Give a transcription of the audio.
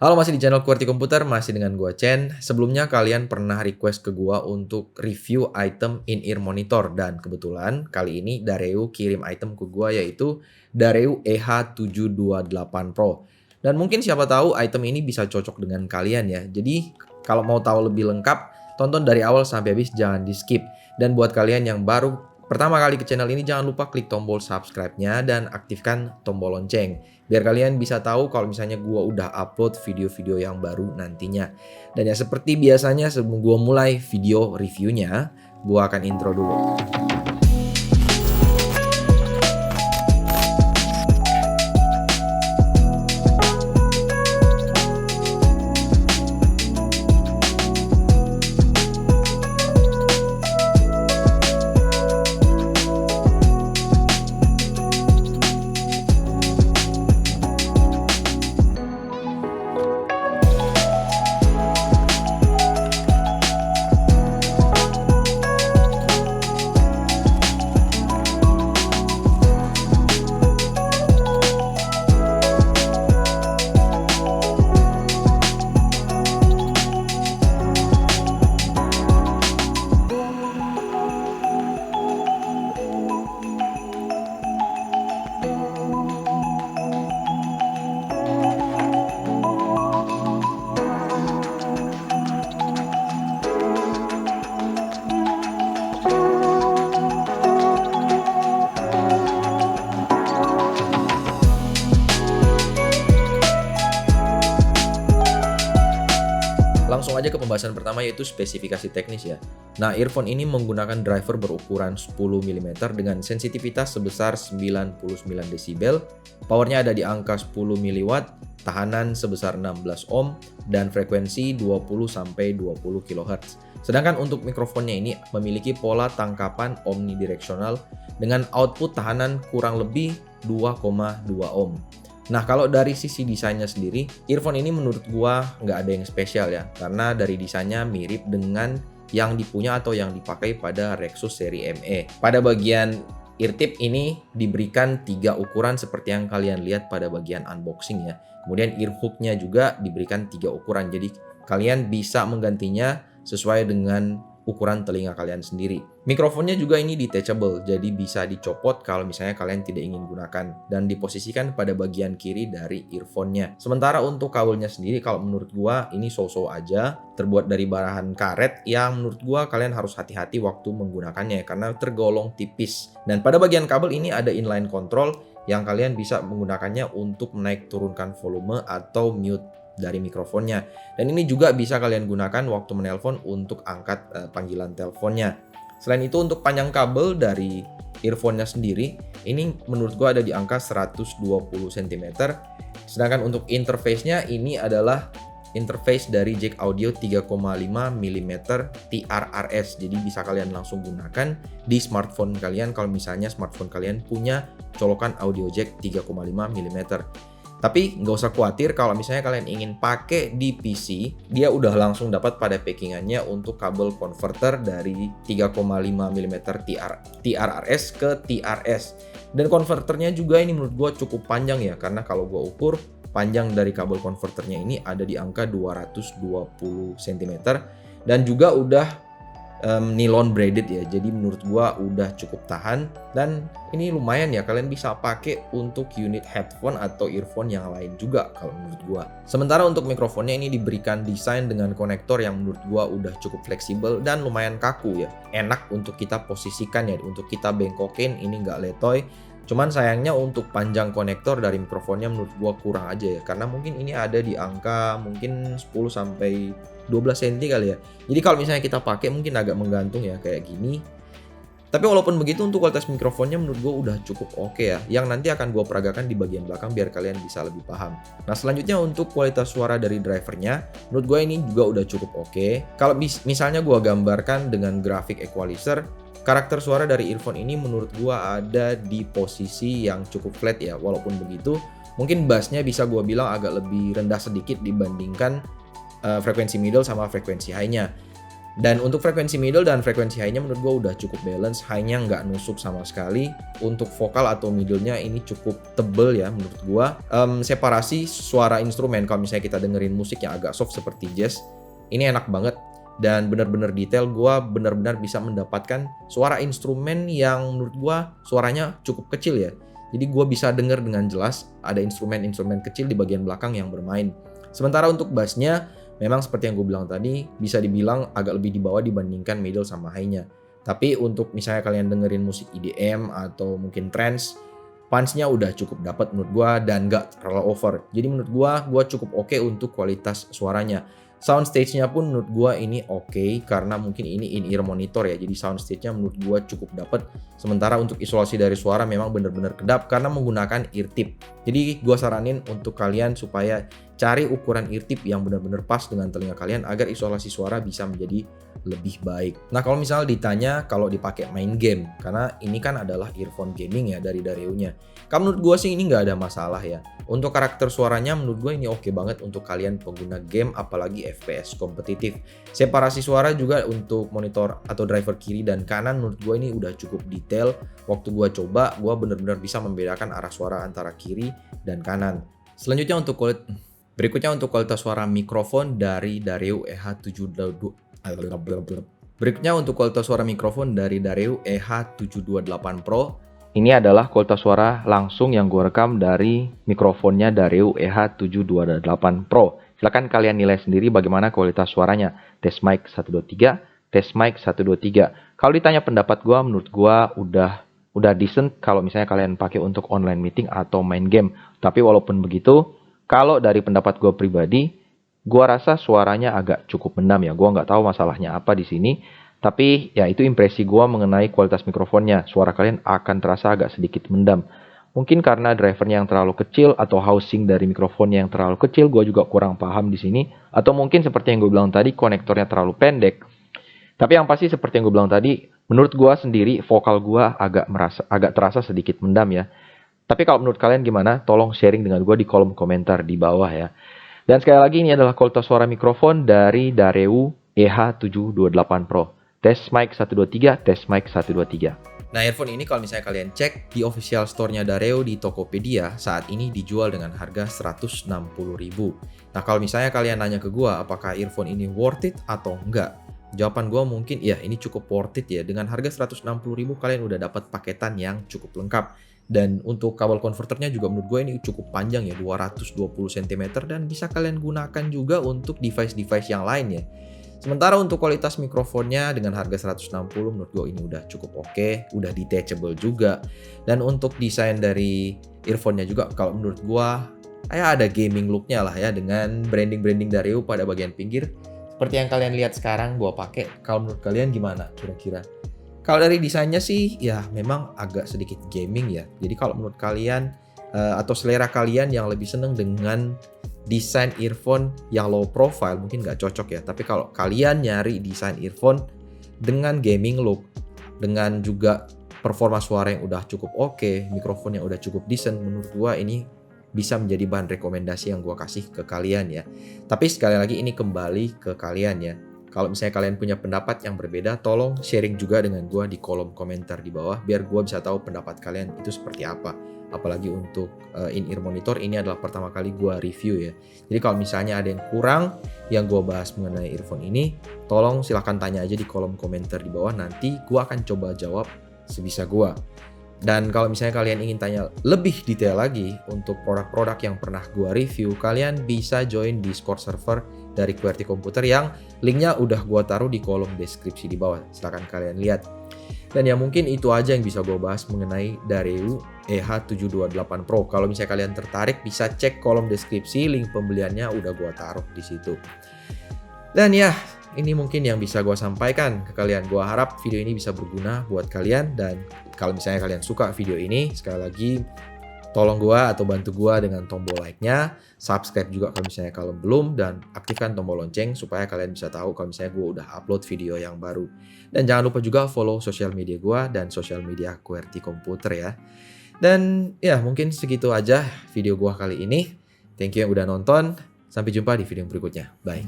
Halo, masih di channel QWERTY Komputer, masih dengan gua Chen. Sebelumnya kalian pernah request ke gua untuk review item in-ear monitor, dan kebetulan kali ini Dareu kirim item ke gua, yaitu Dareu EH728 Pro. Dan mungkin siapa tahu item ini bisa cocok dengan kalian ya. Jadi kalau mau tahu lebih lengkap, tonton dari awal sampai habis, jangan di skip. Dan buat kalian yang baru pertama kali ke channel ini, jangan lupa klik tombol subscribe-nya dan aktifkan tombol lonceng, biar kalian bisa tahu kalau misalnya gua udah upload video-video yang baru nantinya. Dan ya seperti biasanya, sebelum gua mulai video reviewnya, gua akan intro dulu. Langsung aja ke pembahasan pertama, yaitu spesifikasi teknis ya. Nah, earphone ini menggunakan driver berukuran 10 mm dengan sensitivitas sebesar 99 desibel, powernya ada di angka 10 mW, tahanan sebesar 16 ohm, dan frekuensi 20-20 kHz. Sedangkan untuk mikrofonnya ini memiliki pola tangkapan omnidireksional dengan output tahanan kurang lebih 2,2 ohm. Nah, kalau dari sisi desainnya sendiri, earphone ini menurut gua nggak ada yang spesial ya, karena dari desainnya mirip dengan yang dipunya atau yang dipakai pada Rexus seri ME. Pada bagian ear tip ini diberikan 3 ukuran seperti yang kalian lihat pada bagian unboxing ya. Kemudian ear hooknya juga diberikan 3 ukuran, jadi kalian bisa menggantinya sesuai dengan ukuran telinga kalian sendiri. Mikrofonnya juga ini detachable, jadi bisa dicopot kalau misalnya kalian tidak ingin gunakan, dan diposisikan pada bagian kiri dari earphone-nya. Sementara untuk kabelnya sendiri, kalau menurut gua ini so-so aja, terbuat dari bahan karet yang menurut gua kalian harus hati-hati waktu menggunakannya karena tergolong tipis. Dan pada bagian kabel ini ada inline control yang kalian bisa menggunakannya untuk menaik turunkan volume atau mute dari mikrofonnya, dan ini juga bisa kalian gunakan waktu menelpon untuk angkat panggilan teleponnya. Selain itu, untuk panjang kabel dari earphone-nya sendiri ini menurut gua ada di angka 120 cm. Sedangkan untuk interface-nya ini adalah interface dari jack audio 3,5 mm TRRS, jadi bisa kalian langsung gunakan di smartphone kalian kalau misalnya smartphone kalian punya colokan audio jack 3,5 mm. Tapi nggak usah khawatir, kalau misalnya kalian ingin pakai di PC, dia udah langsung dapat pada packingannya untuk kabel converter dari 3,5 mm TRRS ke TRS. Dan konverternya juga ini menurut gue cukup panjang ya, karena kalau gue ukur panjang dari kabel konverternya ini ada di angka 220 cm, dan juga udah nylon braided ya, jadi menurut gua udah cukup tahan, dan ini lumayan ya, kalian bisa pakai untuk unit headphone atau earphone yang lain juga kalau menurut gua. Sementara untuk mikrofonnya ini diberikan desain dengan konektor yang menurut gua udah cukup fleksibel dan lumayan kaku ya, enak untuk kita posisikan ya, untuk kita bengkokin ini nggak letoy. Cuman sayangnya untuk panjang konektor dari mikrofonnya menurut gua kurang aja ya, karena mungkin ini ada di angka mungkin 10 sampai 12 cm kali ya. Jadi kalau misalnya kita pakai mungkin agak menggantung ya kayak gini. Tapi walaupun begitu, untuk kualitas mikrofonnya menurut gue udah cukup oke ya, yang nanti akan gue peragakan di bagian belakang biar kalian bisa lebih paham. Nah, selanjutnya untuk kualitas suara dari drivernya, menurut gue ini juga udah cukup oke. Kalau misalnya gue gambarkan dengan grafik equalizer, karakter suara dari earphone ini menurut gue ada di posisi yang cukup flat ya. Walaupun begitu, mungkin bassnya bisa gue bilang agak lebih rendah sedikit dibandingkan frekuensi middle sama frekuensi high-nya. Dan untuk frekuensi middle dan frekuensi high-nya menurut gue udah cukup balance. High-nya nggak nusuk sama sekali. Untuk vokal atau middle-nya ini cukup tebel ya menurut gue. Separasi suara instrumen kalau misalnya kita dengerin musik yang agak soft seperti jazz, ini enak banget. Dan benar-benar detail, gue benar-benar bisa mendapatkan suara instrumen yang menurut gue suaranya cukup kecil ya. Jadi gue bisa denger dengan jelas ada instrumen-instrumen kecil di bagian belakang yang bermain. Sementara untuk bassnya, memang seperti yang gue bilang tadi, bisa dibilang agak lebih di bawah dibandingkan middle sama high-nya. Tapi untuk misalnya kalian dengerin musik EDM atau mungkin trance, punch-nya udah cukup dapat menurut gue dan gak terlalu over. Jadi menurut gue cukup oke untuk kualitas suaranya. Soundstage-nya pun menurut gue ini oke, karena mungkin ini in-ear monitor ya. Jadi soundstage-nya menurut gue cukup dapat. Sementara untuk isolasi dari suara memang benar-benar kedap karena menggunakan ear tip. Jadi gue saranin untuk kalian supaya cari ukuran ear tip yang benar-benar pas dengan telinga kalian agar isolasi suara bisa menjadi lebih baik. Nah kalau misalnya ditanya kalau dipakai main game, karena ini kan adalah earphone gaming ya dari Dareo-nya. Kalau menurut gue sih ini nggak ada masalah ya. Untuk karakter suaranya menurut gue ini oke banget untuk kalian pengguna game apalagi FPS kompetitif. Separasi suara juga untuk monitor atau driver kiri dan kanan menurut gue ini udah cukup detail. Waktu gue coba, gue benar-benar bisa membedakan arah suara antara kiri dan kanan. Berikutnya untuk kualitas suara mikrofon dari Dareo EH728. Berikutnya untuk kualitas suara mikrofon dari Dareo EH728 Pro. Ini adalah kualitas suara langsung yang gue rekam dari mikrofonnya Dareo EH728 Pro. Silahkan kalian nilai sendiri bagaimana kualitas suaranya. Test mic 123, test mic 123. Kalau ditanya pendapat gue, menurut gue udah decent kalau misalnya kalian pakai untuk online meeting atau main game. Tapi walaupun begitu, kalau dari pendapat gue pribadi, gue rasa suaranya agak cukup mendam ya. Gue nggak tahu masalahnya apa di sini. Tapi ya itu impresi gue mengenai kualitas mikrofonnya. Suara kalian akan terasa agak sedikit mendam. Mungkin karena drivernya yang terlalu kecil atau housing dari mikrofonnya yang terlalu kecil. Gue juga kurang paham di sini. Atau mungkin seperti yang gue bilang tadi, konektornya terlalu pendek. Tapi yang pasti seperti yang gue bilang tadi, menurut gue sendiri vokal gue agak terasa sedikit mendam ya. Tapi kalau menurut kalian gimana? Tolong sharing dengan gue di kolom komentar di bawah ya. Dan sekali lagi ini adalah kualitas suara mikrofon dari Dareo EH728 Pro. Test mic 123, test mic 123. Nah, earphone ini kalau misalnya kalian cek di official store-nya Dareo di Tokopedia, saat ini dijual dengan harga 160.000. Nah, kalau misalnya kalian nanya ke gua apakah earphone ini worth it atau enggak? Jawaban gua mungkin ya ini cukup worth it ya. Dengan harga 160.000 kalian udah dapat paketan yang cukup lengkap. Dan untuk kabel konverternya juga menurut gue ini cukup panjang ya, 220 cm dan bisa kalian gunakan juga untuk device-device yang lain ya. Sementara untuk kualitas mikrofonnya dengan harga 160 menurut gue ini udah cukup oke, udah detachable juga. Dan untuk desain dari earphone-nya juga kalau menurut gue ya ada gaming look-nya lah ya dengan branding-branding Dareo pada bagian pinggir. Seperti yang kalian lihat sekarang gue pakai. Kalau menurut kalian gimana kira-kira? Kalau dari desainnya sih ya memang agak sedikit gaming ya. Jadi kalau menurut kalian atau selera kalian yang lebih seneng dengan desain earphone yang low profile mungkin nggak cocok ya. Tapi kalau kalian nyari desain earphone dengan gaming look, dengan juga performa suara yang udah cukup oke, mikrofon yang udah cukup decent, menurut gua ini bisa menjadi bahan rekomendasi yang gua kasih ke kalian ya. Tapi sekali lagi ini kembali ke kalian ya. Kalau misalnya kalian punya pendapat yang berbeda, tolong sharing juga dengan gua di kolom komentar di bawah biar gua bisa tahu pendapat kalian itu seperti apa. Apalagi untuk in-ear monitor ini adalah pertama kali gue review ya. Jadi kalau misalnya ada yang kurang yang gue bahas mengenai earphone ini, tolong silahkan tanya aja di kolom komentar di bawah. Nanti gue akan coba jawab sebisa gue. Dan kalau misalnya kalian ingin tanya lebih detail lagi untuk produk-produk yang pernah gue review, kalian bisa join Discord server dari QWERTY Komputer yang linknya udah gue taruh di kolom deskripsi di bawah. Silahkan kalian lihat. Dan ya mungkin itu aja yang bisa gue bahas mengenai Dareo EH728 Pro. Kalau misalnya kalian tertarik bisa cek kolom deskripsi, link pembeliannya udah gue taruh di situ. Dan ya ini mungkin yang bisa gue sampaikan ke kalian. Gue harap video ini bisa berguna buat kalian. Dan kalau misalnya kalian suka video ini, sekali lagi tolong gue atau bantu gue dengan tombol like-nya, subscribe juga kalau misalnya kalian belum, dan aktifkan tombol lonceng supaya kalian bisa tahu kalau misalnya gue udah upload video yang baru. Dan jangan lupa juga follow sosial media gue dan sosial media QWERTY Komputer ya. Dan ya mungkin segitu aja video gue kali ini. Thank you yang udah nonton. Sampai jumpa di video berikutnya. Bye.